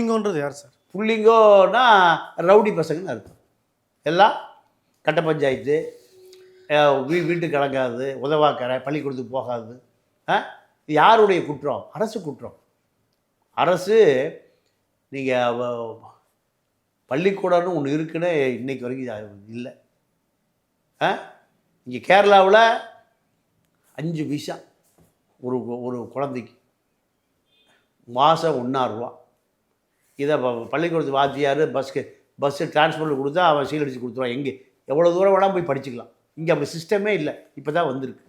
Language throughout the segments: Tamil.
புள்ளிங்கோன்றது யார் சார்? புள்ளிங்கோன்னா ரவுடி பசங்கன்னு அர்த்தம். எல்லாம் கட்ட பஞ்சாயத்து, வீட்டுக்கு கலங்காது, உதவாக்கரை, பள்ளிக்கூடத்துக்கு போகாது. இது யாருடைய குற்றம்? அரசு குற்றம். அரசு நீங்கள் பள்ளிக்கூடம்னு ஒன்று இருக்குன்னு இன்றைக்கு வரைக்கும் இல்லை. இங்கே கேரளாவில் 5 பைசா ஒரு ஒரு குழந்தைக்கு மாதம் 1,000 ரூபா. இதை பள்ளிக்கூடத்து வாத்தியார் பஸ்ஸு டிரான்ஸ்போர்ட்டில் கொடுத்தா அவன் சீல் அடித்து கொடுத்துருவான். எங்கே எவ்வளோ தூரம் வேணால் போய் படிச்சுக்கலாம். இங்கே அப்படி சிஸ்டமே இல்லை, இப்போ தான் வந்திருக்கு.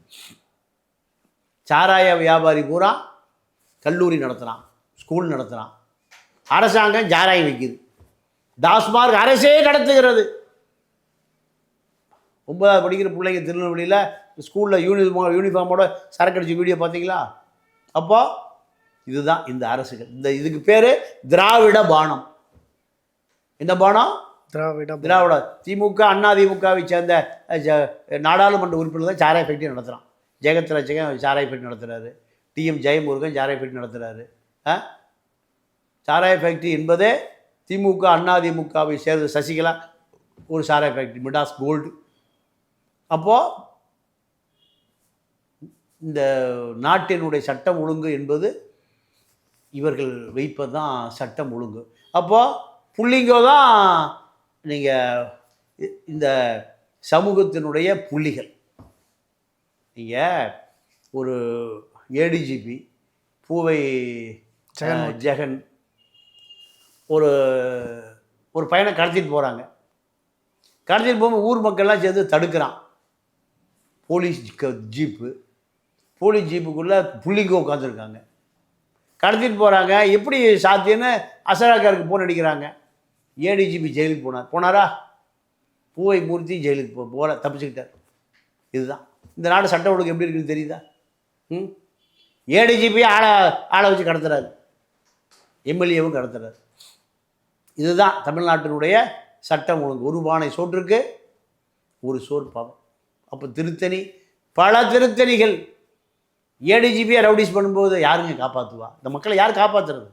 சாராய வியாபாரி பூரா கல்லூரி நடத்துகிறான், ஸ்கூல் நடத்துகிறான். அரசாங்கம் சாராயம் விற்கிது. டாஸ்மார்க் அரசே நடத்துகிறது. 9வது படிக்கிற பிள்ளைங்க திருநெல்வேலியில் ஸ்கூலில் யூனிஃபார்மோட சரக்கு அடிச்ச வீடியோ பார்த்தீங்களா? அப்போ இதுதான் இந்த அரசுகள். இதுக்கு பேர் திராவிட பானம். என்ன பானம்? திராவிட. திமுக அதிமுகவை சேர்ந்த நாடாளுமன்ற உறுப்பினர் தான் சாராய ஃபேக்டரி நடத்துகிறான். ஜெகத்ரட்சகன் சாராய ஃபேக்டரி நடத்துகிறாரு. டிஎம் ஜெயமுருகன் சாராய ஃபேக்டரி நடத்துகிறாரு. சாராய ஃபேக்டரி என்பதே திமுக அதிமுகவை சேர்ந்த சசிகலா ஒரு சாராய ஃபேக்டரி, மிடாஸ் கோல்டு. அப்போது இந்த நாட்டினுடைய சட்டம் ஒழுங்கு என்பது இவர்கள் வைப்பது தான் சட்டம் ஒழுங்கு. அப்போது புள்ளிங்கோ தான் நீங்கள் இந்த சமூகத்தினுடைய புள்ளிகள். நீங்கள் ஒரு ஏடிஜிபி பூவை ஜெகன் ஒரு ஒரு பையனை கடத்திட்டு போகிறாங்க. கடத்திட்டு போகும்போது ஊர் மக்கள்லாம் சேர்ந்து தடுக்கிறான். போலீஸ் ஜீப்புக்குள்ளே புள்ளிங்கோ உட்காந்துருக்காங்க. கடத்திட்டு போகிறாங்க. எப்படி சாத்தியன்னு அசராக்காருக்கு ஃபோன் அடிக்கிறாங்க. ஏடிஜிபி ஜெயிலுக்கு போனாரா? பூவை மூர்த்தி ஜெயிலுக்கு போகல, தப்பிச்சுக்கிட்டார். இதுதான் இந்த நாடு சட்ட ஒழுங்கு எப்படி இருக்குன்னு தெரியுதா? ஏடிஜிபியை ஆளை வச்சு கடத்துறாரு, எம்எல்ஏவும் கடத்துறாரு. இதுதான் தமிழ்நாட்டினுடைய சட்டம் ஒழுங்கு. ஒரு பானை சோற்றுக்கு ஒரு சோறு பாவம். அப்போ திருத்தணி, பல திருத்தணிகள். ஏடிஜிபியை ரவுடிஸ் பண்ணும்போது யாருங்க காப்பாற்றுவா? இந்த மக்களை யார் காப்பாற்றுறது?